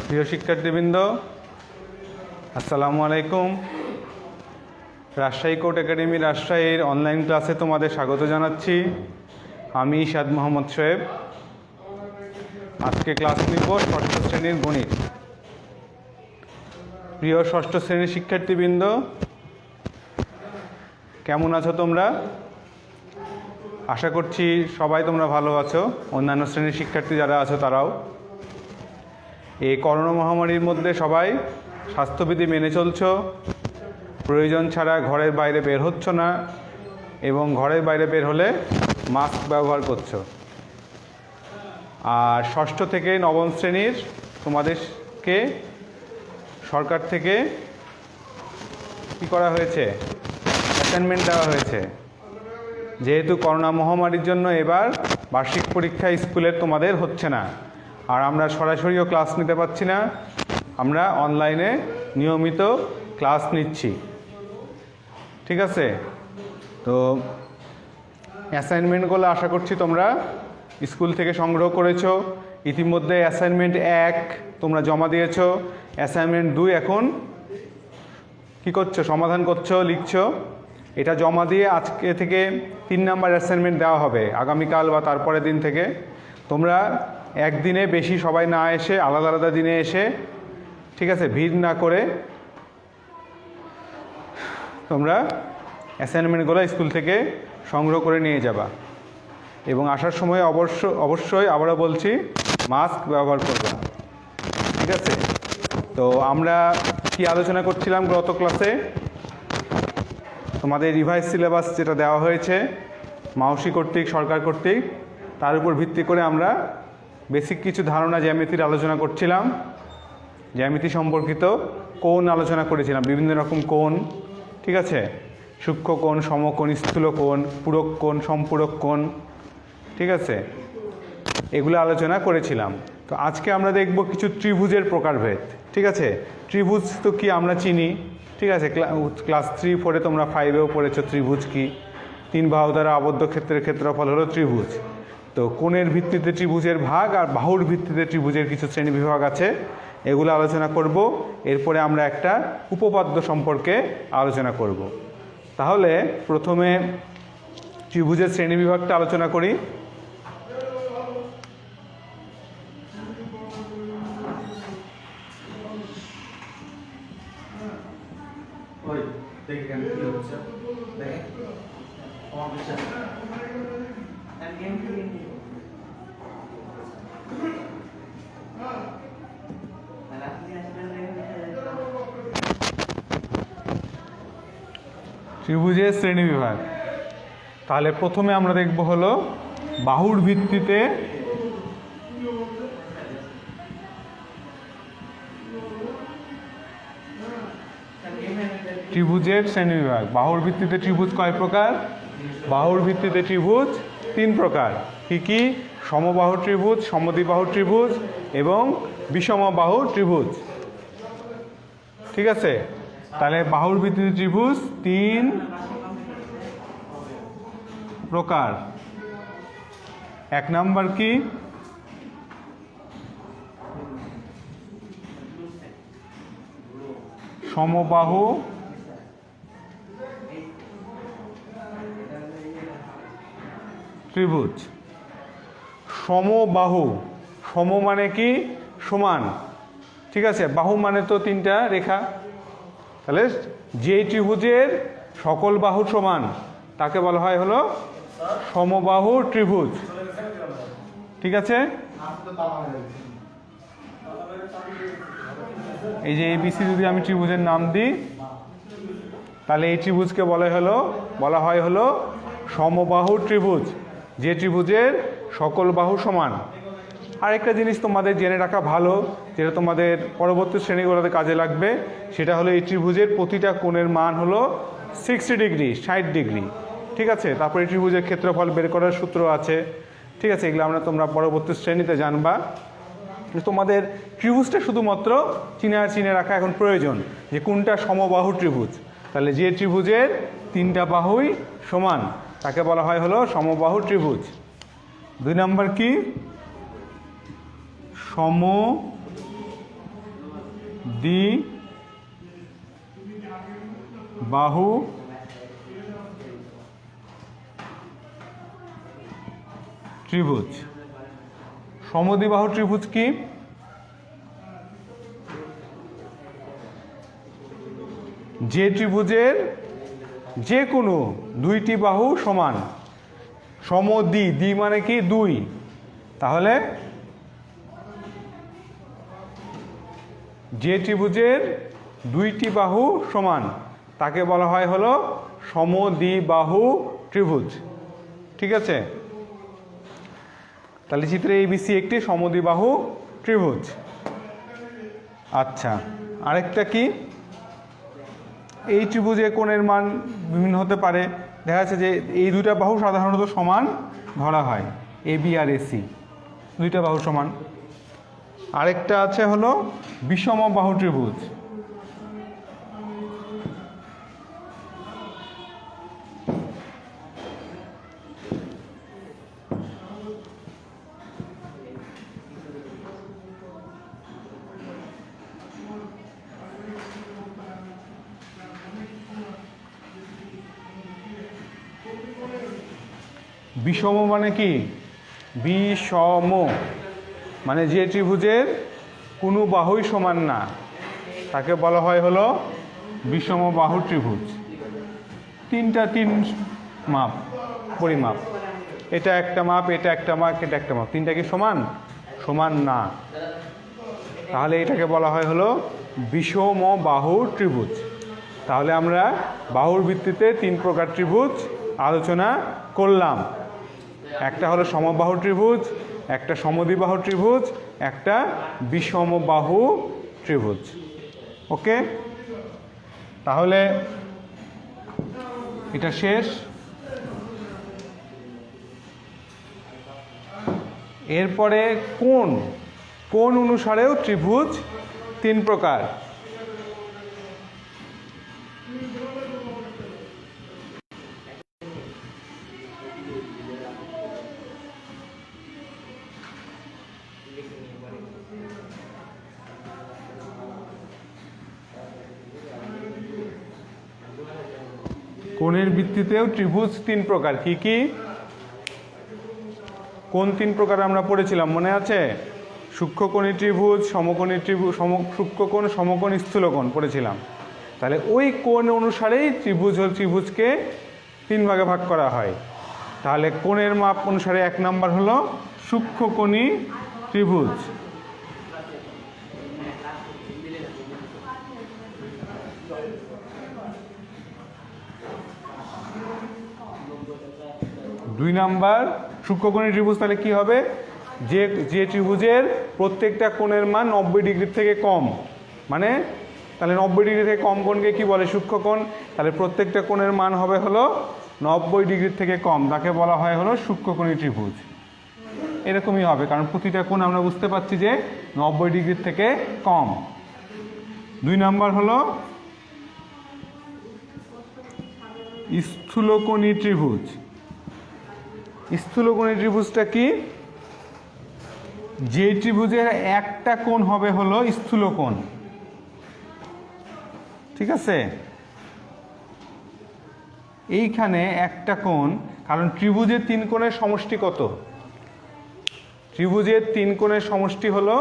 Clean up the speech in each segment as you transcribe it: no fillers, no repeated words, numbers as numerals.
প্রিয় শিক্ষার্থীবৃন্দ, আসসালামু আলাইকুম। রাজশাহী কোর্ট একাডেমি রাজশাহীর অনলাইন ক্লাসে তোমাদের স্বাগত জানাচ্ছি। আমি ইশাদ মোহাম্মদ শোয়েব। আজকে ক্লাস নিব ষষ্ঠ শ্রেণীর গণিত। প্রিয় ষষ্ঠ শ্রেণীর শিক্ষার্থীবৃন্দ, কেমন আছো তোমরা? আশা করছি সবাই তোমরা ভালো আছো। অন্যান্য শ্রেণীর শিক্ষার্থী যারা আছো তারাও। এই করোনা মহামারীর মধ্যে সবাই স্বাস্থ্যবিধি মেনে চলছো, প্রয়োজন ছাড়া ঘরের বাইরে বের হচ্ছ না এবং ঘরের বাইরে বের হলে মাস্ক ব্যবহার করছো। আর ষষ্ঠ থেকে নবম শ্রেণীর তোমাদেরকে সরকার থেকে কী করা হয়েছে? অ্যাসাইনমেন্ট দেওয়া হয়েছে। যেহেতু করোনা মহামারীর জন্য এবার বার্ষিক পরীক্ষা স্কুলের তোমাদের হচ্ছে না, আর আমরা সরাসরিও ক্লাস নিতে পারছি না, আমরা অনলাইনে নিয়মিত ক্লাস নিচ্ছি। ঠিক আছে? তো অ্যাসাইনমেন্টগুলো আশা করছি তোমরা স্কুল থেকে সংগ্রহ করেছো। ইতিমধ্যে অ্যাসাইনমেন্ট 1 তোমরা জমা দিয়েছো। অ্যাসাইনমেন্ট 2 এখন কি করছো? সমাধান করছো, লিখছো। এটা জমা দিয়ে আজকে থেকে 3 নাম্বার অ্যাসাইনমেন্ট দেওয়া হবে, আগামীকাল বা তারপরের দিন থেকে। তোমরা একদিনে বেশি সবাই না এসে আলাদা আলাদা দিনে এসে, ঠিক আছে, ভিড় না করে তোমরা অ্যাসাইনমেন্টগুলো স্কুল থেকে সংগ্রহ করে নিয়ে যাবা। এবং আসার সময় অবশ্যই আবারও বলছি, মাস্ক ব্যবহার করবা। ঠিক আছে? তো আমরা কি আলোচনা করছিলাম গত ক্লাসে? তোমাদের রিভাইজ সিলেবাস যেটা দেওয়া হয়েছে মাউসি কর্তৃক, সরকার কর্তৃক, তার উপর ভিত্তি করে আমরা বেসিক কিছু ধারণা জ্যামিতির আলোচনা করছিলাম। জ্যামিতি সম্পর্কিত কোণ আলোচনা করেছিলাম, বিভিন্ন রকম কোণ। ঠিক আছে? সূক্ষ্ম কোণ, সমকোণ, স্থূল কোণ, পূরক কোণ, সম্পূরক কোণ। ঠিক আছে? এগুলো আলোচনা করেছিলাম। তো আজকে আমরা দেখব কিছু ত্রিভুজের প্রকারভেদ। ঠিক আছে? ত্রিভুজ তো কি আমরা চিনি। ঠিক আছে? ক্লাস 3-4 তোমরা 5-এও পড়েছো ত্রিভুজ কি। 3 বাহু দ্বারা আবদ্ধ ক্ষেত্রের ক্ষেত্রফল হলো ত্রিভুজ। তো কোণের ভিত্তিতে ত্রিভুজের ভাগ আর বাহুর ভিত্তিতে ত্রিভুজের কিছু শ্রেণী বিভাগ আছে, এগুলো আলোচনা করব। এরপরে আমরা একটা উপপাদ্য সম্পর্কে আলোচনা করব। তাহলে প্রথমে ত্রিভুজের শ্রেণী বিভাগটা আলোচনা করি। ত্রিভুজের শ্রেণী বিভাগ। তাহলে প্রথমে আমরা দেখব হলো বাহুর ভিত্তিতে ত্রিভুজের শ্রেণী বিভাগ। বাহুর ভিত্তিতে ত্রিভুজ কয় প্রকার? বাহুর ভিত্তিতে ত্রিভুজ 3 প্রকার। কি কি? সমবাহু ত্রিভুজ, সমদ্বিবাহু ত্রিভুজ এবং বিষমবাহু ত্রিভুজ। ঠিক আছে? তাহলে বাহুর ভিত্তিতে ত্রিভুজ 3 প্রকার। 1 নাম্বার কি? সমবাহু ত্রিভুজ। সমবাহু, সম মানে কি? সমান। ঠিক আছে? বাহু মানে তো 3টা রেখা। তাহলে যে ত্রিভুজের সকল বাহু সমান তাকে বলা হয় হলো সমবাহু ত্রিভুজ। ঠিক আছে? এই যে ABC যদি আমি ত্রিভুজের নাম দিই, তাহলে এই ত্রিভুজকে বলা হয় হলো সমবাহু ত্রিভুজ, যে ত্রিভুজের সকল বাহু সমান। আরেকটা জিনিস তোমাদের জেনে রাখা ভালো, যেটা তোমাদের পরবর্তী শ্রেণীগুলোতে কাজে লাগবে, সেটা হলো এই ত্রিভুজের প্রতিটা কোণের মান হলো 60 ডিগ্রি, 60 ডিগ্রি। ঠিক আছে? তারপরে এই ত্রিভুজের ক্ষেত্রফল বের করার সূত্র আছে। ঠিক আছে? এগুলো তোমরা পরবর্তী শ্রেণীতে জানবা। তোমাদের ত্রিভুজটা শুধুমাত্র চিনে রাখা এখন প্রয়োজন, যে কোনটা সমবাহু ত্রিভুজ। তাহলে যে ত্রিভুজের 3টা বাহুই সমান তাকে বলা হয় হলো সমবাহু ত্রিভুজ। 2 নাম্বার কি? দ্বি বাহু ত্রিভুজ। সমদ্বিবাহু ত্রিভুজ কি? যে ত্রিভুজের যে কোনো দুইটি বাহু সমান। সমদ্বি, দ্বি মানে কি? দুই। তাহলে যে ত্রিভুজের দুইটি বাহু সমান তাকে বলা হয় হলো সমদ্বিবাহু ত্রিভুজ। ঠিক আছে, তাহলে চিত্রে ABC একটি সমদ্বিবাহু ত্রিভুজ। আচ্ছা, আরেকটা কি? এই ত্রিভুজে কোণের মান বিভিন্ন হতে পারে। দেখা যাচ্ছে যে এই দুইটা বাহু সাধারণত সমান ধরা হয়, AB আর AC দুইটা বাহু সমান। আরেকটা আছে হলো বিষমবাহু ত্রিভুজ। বিষম মানে কি? বিষম মানে যে ত্রিভুজের কোনো বাহুই সমান না তাকে বলা হয় হলো বিষমবাহু ত্রিভুজ। তিন মাপ পরিমাপ, এটা একটা মাপ, এটা একটা মাপ, এটা একটা মাপ, তিনটা কি সমান? সমান না, তাহলে এটাকে বলা হয় হলো বিষমবাহু ত্রিভুজ। তাহলে আমরা বাহুর ভিত্তিতে তিন প্রকার ত্রিভুজ আলোচনা করলাম। একটা হলো সমবাহু ত্রিভুজ, একটা সমদ্বিবাহু ত্রিভুজ, একটা বিষমবাহু ত্রিভুজ। ওকে, তাহলে এটা শেষ। এরপরে কোণ অনুসারেও ত্রিভুজ তিন প্রকার। কোণের ভিত্তিতেও ত্রিভুজ তিন প্রকার। কি কি? কোণ তিন প্রকার আমরা পড়েছিলাম, মনে আছে? সূক্ষ্মকোণী ত্রিভুজ, সমকোণী ত্রিভুজ, সূক্ষ্মকোণ, সমকোণ, স্থূলকোণ পড়েছিলাম। তাহলে ওই কোণ অনুসারেই ত্রিভুজকে তিন ভাগে ভাগ করা হয়। তাহলে কোণের মাপ অনুসারে এক নাম্বার হলো সূক্ষ্মকোণী ত্রিভুজ। দুই নাম্বার সূক্ষ্মকোণী ত্রিভুজ। তাহলে কি হবে? যে ত্রিভুজের প্রত্যেকটা কোণের মান 90 ডিগ্রির থেকে কম, মানে তাহলে 90 ডিগ্রি থেকে কম কোণকে কি বলে? সূক্ষ্মকোণ। তাহলে প্রত্যেকটা কোণের মান হবে হলো 90 ডিগ্রির থেকে কম, তাকে বলা হয় হলো সূক্ষ্মকোণী ত্রিভুজ। এরকমই হবে, কারণ প্রতিটা কোণ আমরা বুঝতে পারছি যে 90 ডিগ্রির থেকে কম। দুই নাম্বার হলো স্থূলকোণী ত্রিভুজ। স্থূলকোণী ত্রিভুজটা কি? যে ত্রিভুজের একটা কোণ হবে হলো স্থূলকোণ। ঠিক আছে, এইখানে একটা কোণ, কারণ ত্রিভুজের তিন কোণের সমষ্টি কত? ত্রিভুজের তিন কোণের সমষ্টি হলো,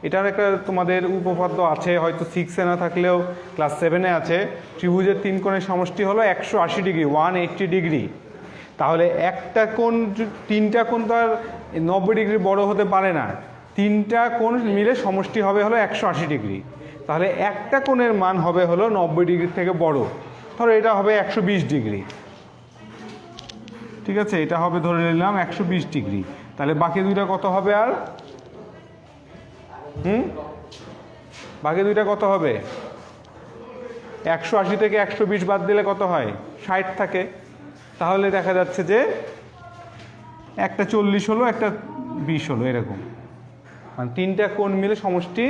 এটার একটা তোমাদের উপপাদ্য আছে, হয়তো 6-এ না থাকলেও ক্লাস 7-এ আছে। ত্রিভুজের তিন কোণের সমষ্টি হলো 180 ডিগ্রি, 180 ডিগ্রি। তাহলে একটা কোণ, তিনটা কোণ তো আর 90 ডিগ্রি বড় হতে পারে না, তিনটা কোণ মিলে সমষ্টি হবে হলো 180 ডিগ্রি। তাহলে একটা কোণের মান হবে হলো 90 ডিগ্রির থেকে বড়। ধরো এটা হবে 120 ডিগ্রি। ঠিক আছে, এটা হবে ধরে নিলাম 120 ডিগ্রি। তাহলে বাকি দুইটা কত হবে? আর বাকি দুইটা কত হবে? 180 থেকে 120 বাদ দিলে কত হয়? 60 থাকে। তাহলে দেখা যাচ্ছে যে একটা 40 হলো, একটা 20 হলো, এরকম। মানে তিনটা কোণ মিলে সমষ্টি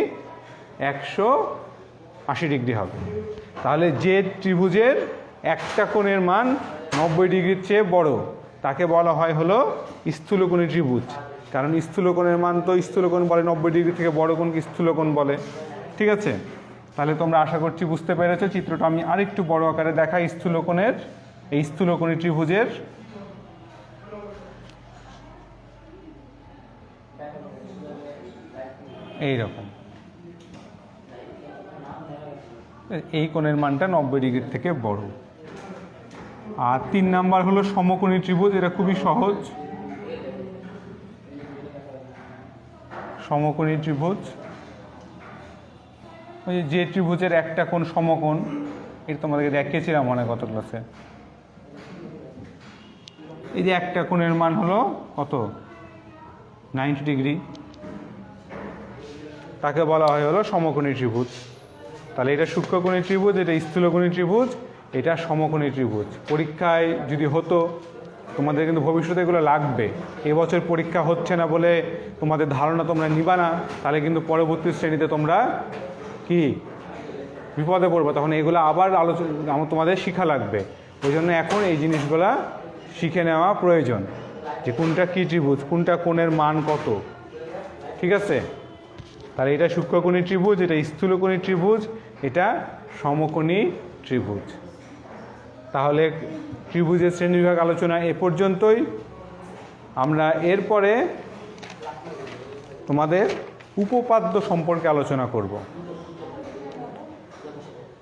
180 ডিগ্রি হবে। তাহলে যে ত্রিভুজের একটা কোণের মান 90 ডিগ্রির চেয়ে বড় তাকে বলা হয় হলো স্থূলকোণী ত্রিভুজ। কারণ স্থূলকোণের মান তো স্থূলকোণ বলে, 90 ডিগ্রি থেকে বড় কোণকে স্থূলকোণ বলে। ঠিক আছে, তাহলে তোমরা আশা করছি বুঝতে পেরেছো। চিত্রটা আমি আরেকটু বড় আকারে দেখাই স্থূলকোণের, এই স্থূলকোণী ত্রিভুজের। এইরকম এই কোণের মানটা 90 ডিগ্রির থেকে বড়। আর 3 নাম্বার হলো সমকোণী ত্রিভুজ। এটা খুবই সহজ, সমকোণী ত্রিভুজ ওই যে ত্রিভুজের একটা কোণ সমকোণ, এটা তোমাদেরকে দেখিয়েছিলাম মনে কত ক্লাসে। এই যে একটা কোণের মান হলো কত, 90 ডিগ্রি, তাকে বলা হয় হলো সমকোণী ত্রিভুজ। তাহলে এটা সূক্ষ্মকোণী ত্রিভুজ, এটা স্থূলকোণী ত্রিভুজ, এটা সমকোণী ত্রিভুজ। পরীক্ষায় যদি হতো, তোমাদের কিন্তু ভবিষ্যতে এগুলো লাগবে। এবছর পরীক্ষা হচ্ছে না বলে তোমাদের ধারণা তোমরা নিবা না, তাহলে কিন্তু পরবর্তী শ্রেণীতে তোমরা কি বিপদে পড়বে। তখন এগুলো আবার আলোচনা তোমাদের শেখা লাগবে। ওই জন্য এখন এই জিনিসগুলা শিখে নেওয়া প্রয়োজন, যে কোনটা কী ত্রিভুজ, কোনটা কোণের মান কত। ঠিক আছে, তাহলে এটা সূক্ষ্মকোণী ত্রিভুজ, এটা স্থূলকোণী ত্রিভুজ, এটা সমকোণী ত্রিভুজ। তাহলে ত্রিভুজের শ্রেণীবিভাগ আলোচনা এ পর্যন্তই। আমরা এরপরে তোমাদের উপপাদ্য সম্পর্কে আলোচনা করব।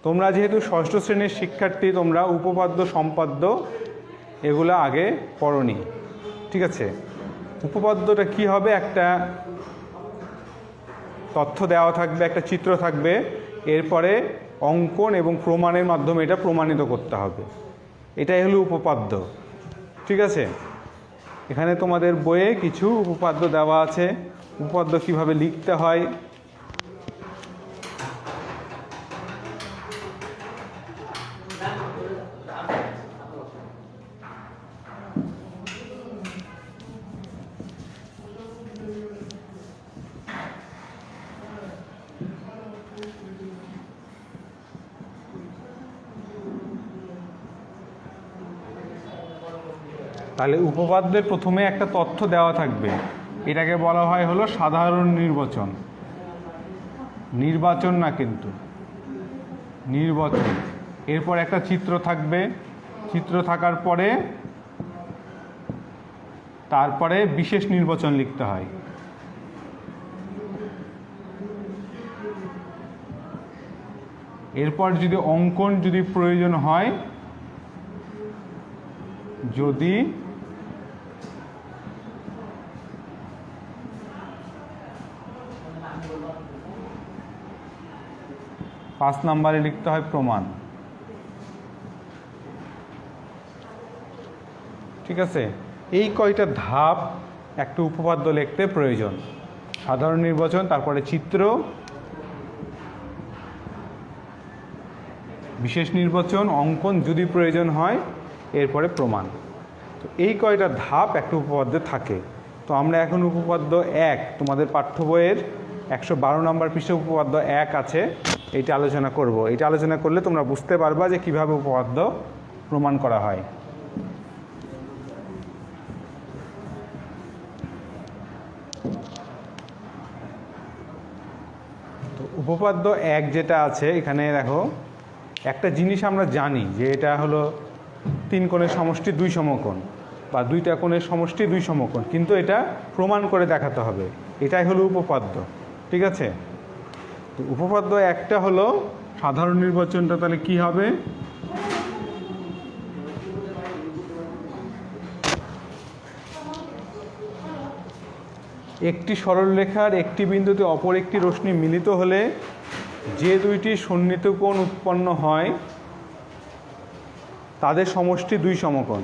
তোমরা যেহেতু ষষ্ঠ শ্রেণীর শিক্ষার্থী, তোমরা উপপাদ্য সম্পাদ্য এগুলো আগে পড়োনি। ঠিক আছে, উপপাদ্যটা কি হবে, একটা তথ্য দেওয়া থাকবে, একটা চিত্র থাকবে, এরপরে অঙ্কন এবং প্রমাণের মাধ্যমে এটা প্রমাণিত করতে হবে। এটাই হলো উপপাদ্য। ঠিক আছে, এখানে তোমাদের বইয়ে কিছু উপপাদ্য দেওয়া আছে, উপপাদ্য কিভাবে লিখতে হয়। তাহলে উপপাদ্যের প্রথমে একটা তথ্য দেওয়া থাকবে, এটাকে বলা হয় হলো সাধারণ নির্বাচন। নির্বাচন না কিন্তু, নির্বাচন। এরপর একটা চিত্র থাকবে, চিত্র থাকার পরে তারপরে বিশেষ নির্বাচন লিখতে হয়। এরপর যদি অঙ্কন যদি প্রয়োজন হয়, যদি 5 নম্বরে লিখতে হয় প্রমাণ। ঠিক আছে, এই কয়টা ধাপ একটা উপপাদ্য লিখতে প্রয়োজন। সাধারণ নির্বাচন, তারপরে চিত্র, বিশেষ নির্বাচন, অঙ্কন যদি প্রয়োজন হয়, এরপরে প্রমাণ। তো এই কয়টা ধাপ একটা উপপাদ্যে থাকে। তো আমরা এখন উপপাদ্য 1, তোমাদের পাঠ্য বইয়ের 112 নম্বর পৃষ্ঠা উপপাদ্য 1 আছে, এইটা আলোচনা করব। এটা আলোচনা করলে তোমরা বুঝতে পারবা যে কিভাবে উপপাদ্য প্রমাণ করা হয়। তো উপপাদ্য 1 যেটা আছে, এখানে দেখো একটা জিনিস আমরা জানি যে এটা হলো 3 কোণের সমষ্টি 2 সমকোণ, বা 2টা কোণের সমষ্টি 2 সমকোণ, কিন্তু এটা প্রমাণ করে দেখাতে হবে। এটাই হলো উপপাদ্য। ঠিক আছে, তো উপপাদ্য একটা হলো সাধারণ নির্বাচনটা তাহলে কি হবে, একটি সরলরেখার একটি বিন্দুতে অপর একটি রশ্মি মিলিত হলে যে দুইটি সন্নিহিত কোণ উৎপন্ন হয় তাদের সমষ্টি 2 সমকোণ।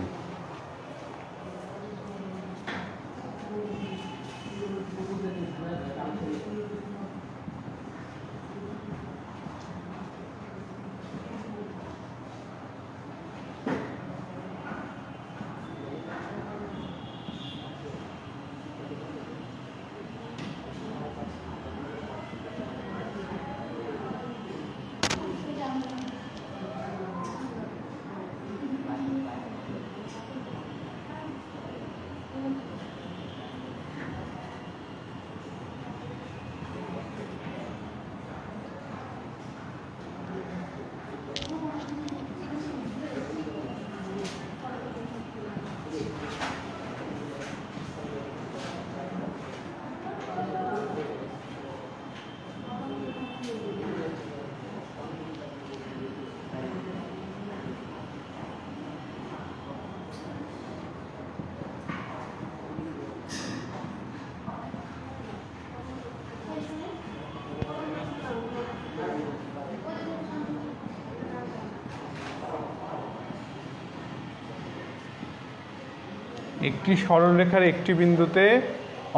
একটি সরলরেখার একটি বিন্দুতে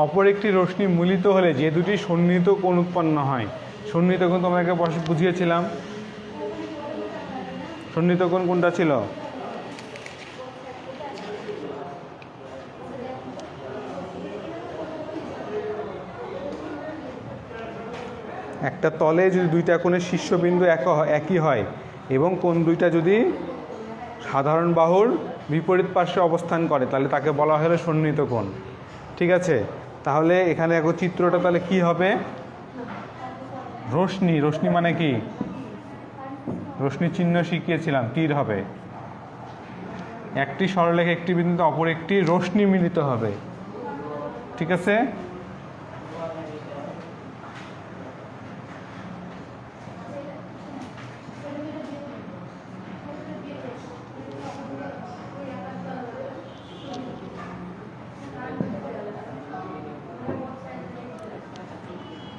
অপর একটি রশ্মি মিলিত হলে যে দুটি সন্নিহিত কোণ উৎপন্ন হয়। সন্নিহিত কোণ তোমাকে বুঝিয়েছিলাম। সন্নিহিত কোণ কোনটা ছিল? একটা তলে যদি দুইটা কোণের শীর্ষবিন্দু একই হয় এবং কোণ দুইটা যদি সাধারণ বাহুর বিপরীত পার্শ্বে অবস্থান করে তাহলে তাকে বলা হলো সন্নিহিত কোণ। ঠিক আছে, তাহলে এখানে এখন চিত্রটা তাহলে কি হবে? রশ্মি, রশ্মি মানে কি? রশ্মি চিহ্ন শিখিয়েছিলাম, তীর হবে। একটি সরলরেখা একটি বিন্দুতে অপর একটি রশ্মি মিলিত হবে। ঠিক আছে,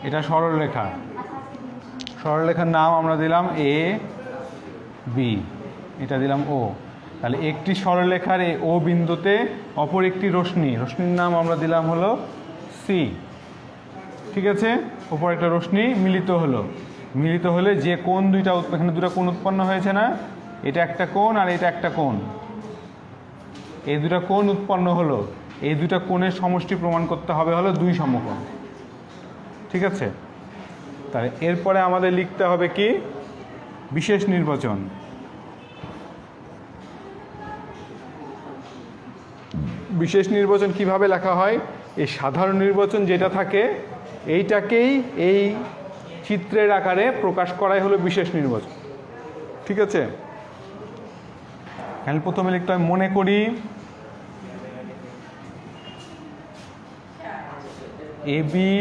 এটা সরলরেখা। সরলরেখার নাম আমরা দিলাম এ বি, এটা দিলাম ও। তাহলে একটি সরলরেখার ও বিন্দুতে অপর একটি রশ্মি, রশ্মির নাম আমরা দিলাম হলো সি। ঠিক আছে, ওপর একটা রশ্মি মিলিত হলো। মিলিত হলে যে কোণ দুইটা, এখানে দুটো কোণ উৎপন্ন হয়েছে না? এটা একটা কোণ আর এটা একটা কোণ। এই দুটা কোণ উৎপন্ন হলো, এই দুটা কোণের সমষ্টি প্রমাণ করতে হবে হলো দুই সমকোণ। ঠিক আছে, তাহলে এরপরে আমাদের লিখতে হবে কি? বিশেষ নির্বাচন। বিশেষ নির্বাচন কিভাবে লেখা হয়? এই সাধারণ নির্বাচন যেটা থাকে এইটাকেই এই চিত্রের আকারে প্রকাশ করাই হলো বিশেষ নির্বাচন। ঠিক আছে, তাহলে প্রথমে লিখতে হয় মনে করি এবি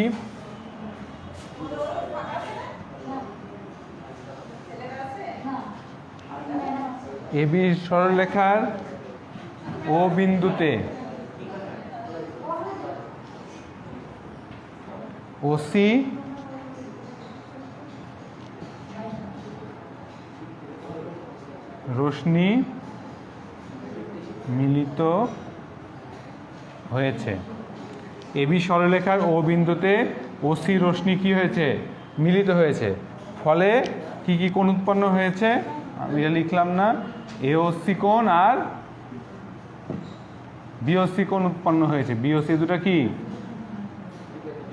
এবি সরলরেখার ও বিন্দুতে ওসি রশ্মি মিলিত হয়েছে। এবি সরলরেখার ও বিন্দুতে ওসি রশ্মি কি হয়েছে? মিলিত হয়েছে। ফলে কি কি কোণ উৎপন্ন হয়েছে? আমি এটা লিখলাম না। এওসি কোণ আর বিওসি কোণ উৎপন্ন হয়েছে। বিওসি দুটো কি?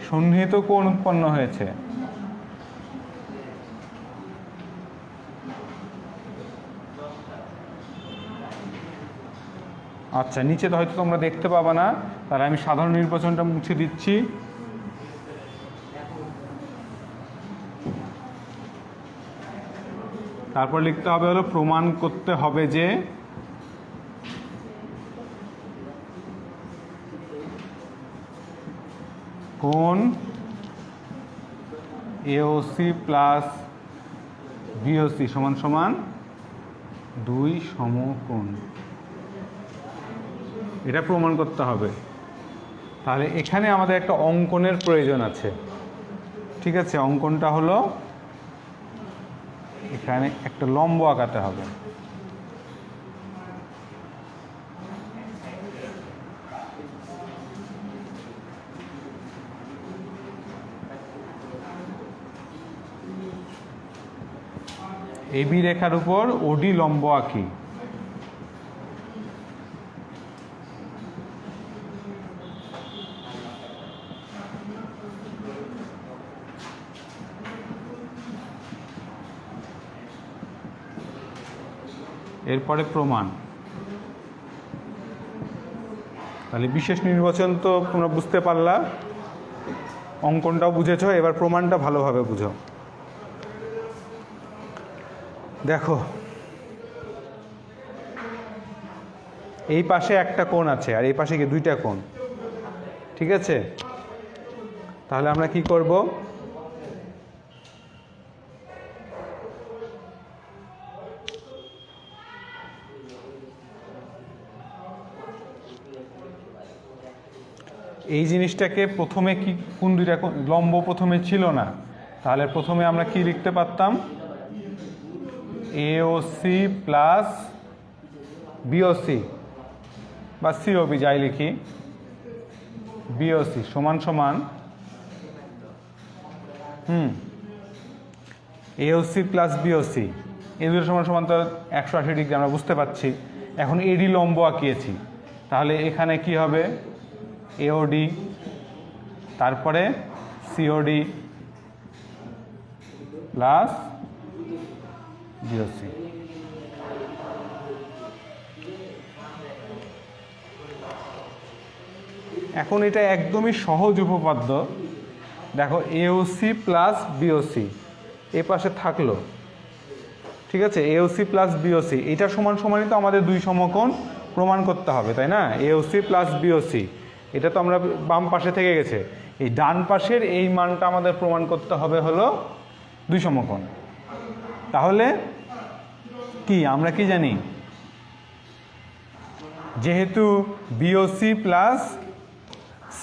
সন্নিহিত কোণ উৎপন্ন হয়েছে। আচ্ছা, নিচে তো হয়তো তোমরা দেখতে পাবা না, তাহলে আমি সাধারণ নির্বাচনটা মুছে দিচ্ছি। তারপর লিখতে হবে হলো প্রমাণ করতে হবে যে কোণ এওসি প্লাস বিওসি সমান সমান দুই সমকোণ। এটা প্রমাণ করতে হবে। তাহলে এখানে আমাদের একটা অঙ্কনের প্রয়োজন আছে। ঠিক আছে, অঙ্কনটা হলো এখানে একটা লম্ব আঁকাতে হবে। এবি রেখার উপর ওডি লম্ব আঁকি। এরপরে প্রমাণ। তাহলে বিশেষ নির্বাচন তো তোমরা বুঝতে পারলা, অঙ্কনটাও বুঝেছো, এবার প্রমাণটা ভালোভাবে বুঝো। দেখো, এই পাশে একটা কোণ আছে আর এই পাশে কি দুইটা কোণ। ঠিক আছে, তাহলে আমরা কি করব? এই জিনিসটাকে প্রথমে কি কোন দুইটা লম্ব প্রথমে ছিল না, তাহলে প্রথমে আমরা কি লিখতে পারতাম? এওসি প্লাস বিওসি বা সিওবি যাই লিখি, বিওসি সমান সমান এওসি প্লাস বিওসি, এই দুটো সমান সমান তো 180 ডিগ্রি আমরা বুঝতে পারছি। এখন এডি লম্ব আঁকিয়েছি, তাহলে এখানে কি হবে, এওডি, তারপরে সিওডি প্লাস বিওসি। এখন এটা একদমই সহজ উপপাদ্য। দেখো এওসি প্লাস বিওসি এ পাশে থাকলো, ঠিক আছে, এওসি প্লাস বিওসি এটা সমান সমানই তো আমাদের দুই সমকোণ প্রমাণ করতে হবে, তাই না? এওসি প্লাস বিওসি এটা তো আমরা বাম পাশে থেকে গেছে, এই ডান পাশের এই মানটা আমাদের প্রমাণ করতে হবে হলো দুই সমকোণ। তাহলে কি আমরা কি জানি, যেহেতু বিওসি প্লাস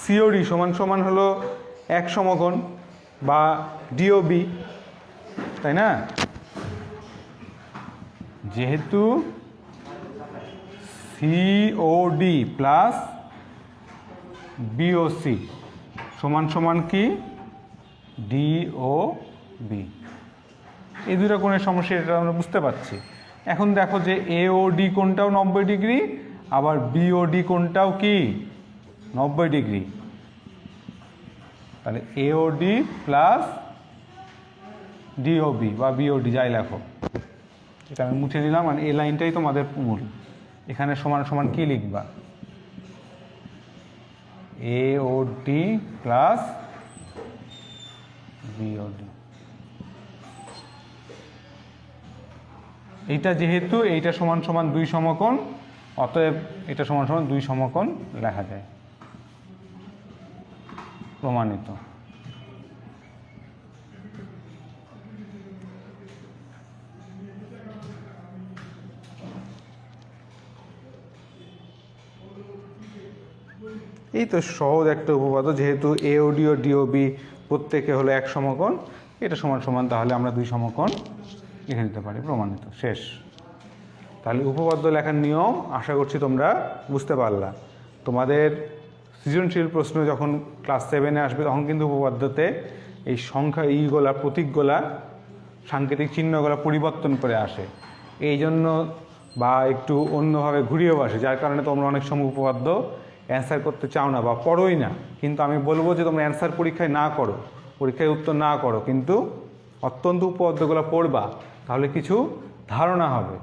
সিওডি সমান সমান হলো এক সমকোণ বা ডিওবি, তাই না? যেহেতু সিওডি প্লাস বিওসি সমান সমান কি ডিওবি, এই দুটো কোণের সমস্যা এটা আমরা বুঝতে পারছি। এখন দেখো যে এওডি কোণটাও 90 ডিগ্রি, আবার বিওডি কোণটাও কি 90 ডিগ্রি, তাহলে এওডি প্লাস ডিওবি বা বিওডি যাই লেখো, এটা আমি মুছে দিলাম, আর এই লাইনটাই তোমাদের মূল। এখানে সমান সমান কি লিখবা, এওডি প্লাস বিওডি। এইটা যেহেতু এইটা সমান সমান দুই সমকোণ, অতএব এটা সমান সমান দুই সমকোণ লেখা যায়, প্রমাণিত। এই তো সহজ একটা উপপাদ্য, যেহেতু এওডি ও ডিওবি প্রত্যেকে হলো এক সমকোণ, এটা সমান সমান, তাহলে আমরা দুই সমকোণ লিখে দিতে পারি, প্রমাণিত, শেষ। তাহলে উপপাদ্য লেখার নিয়ম আশা করছি তোমরা বুঝতে পারলা। তোমাদের সৃজনশীল প্রশ্ন যখন ক্লাস 7-এ আসবে তখন কিন্তু উপপাদ্যতে এই সংখ্যা ইগুলা প্রতীকগুলা সাংকেতিক চিহ্নগুলা পরিবর্তন করে আসে, এই জন্য বা একটু অন্যভাবে ঘুরিয়েও আসে, যার কারণে তোমরা অনেক সময় উপপাদ্য অ্যান্সার করতে চাও না বা পড়োই না। কিন্তু আমি বলবো যে তোমরা অ্যান্সার পরীক্ষায় না করো, পরীক্ষায় উত্তর না করো, কিন্তু অত্যন্ত উপপাদ্যগুলো পড়বা, তাহলে কিছু ধারণা হবে,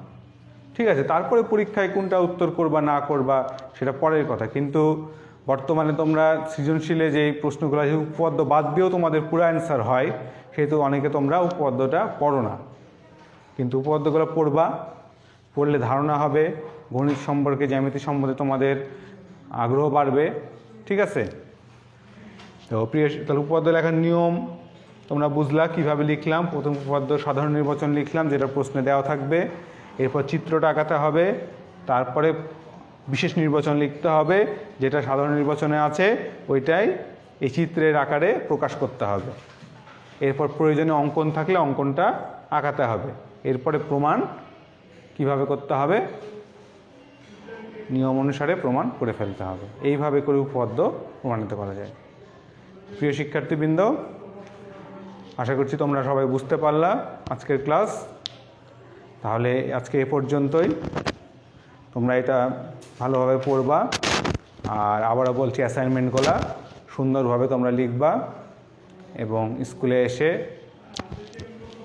ঠিক আছে? তারপরে পরীক্ষায় কোনটা উত্তর করবা না করবা সেটা পরের কথা, কিন্তু বর্তমানে তোমরা সৃজনশীলে যে প্রশ্নগুলো যে উপপাদ্য বাদ দিয়েও তোমাদের পুরো অ্যান্সার হয়, সেহেতু অনেকে তোমরা উপপাদ্যটা পড়ো না, কিন্তু উপপাদ্যগুলো পড়বা, পড়লে ধারণা হবে, গণিত সম্পর্কে জ্যামিতি সম্বন্ধে তোমাদের আগ্রহ বাড়বে, ঠিক আছে? তো প্রিয়, তাহলে উপপাদ্য লেখার নিয়ম তোমরা বুঝলা কীভাবে লিখলাম। প্রথম উপপাদ্য সাধারণ নির্বাচন লিখলাম, যেটা প্রশ্নে দেওয়া থাকবে, এরপর চিত্রটা আঁকাতে হবে, তারপরে বিশেষ নির্বাচন লিখতে হবে, যেটা সাধারণ নির্বাচনে আছে ওইটাই এই চিত্রের আকারে প্রকাশ করতে হবে, এরপর প্রয়োজনে অঙ্কন থাকলে অঙ্কনটা আঁকাতে হবে, এরপরে প্রমাণ কিভাবে করতে হবে, নিয়ম অনুসারে প্রমাণ করে ফেলতে হবে। এইভাবে করে উপপাদ্য প্রমাণিত করা যায়। প্রিয় শিক্ষার্থীবৃন্দ, আশা করছি তোমরা সবাই বুঝতে পারলা আজকের ক্লাস। তাহলে আজকে এ পর্যন্তই, তোমরা এটা ভালোভাবে পড়বা, আর আবারও বলছি অ্যাসাইনমেন্টগুলো সুন্দরভাবে তোমরা লিখবা, এবং স্কুলে এসে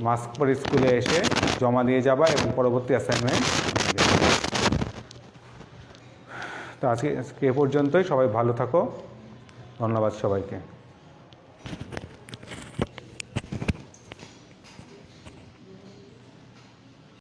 মাস্ক পরে স্কুলে এসে জমা দিয়ে যাবা, এবং পরবর্তী অ্যাসাইনমেন্ট। তো আজকে এ পর্যন্তই, সবাই ভালো থাকো, ধন্যবাদ সবাইকে।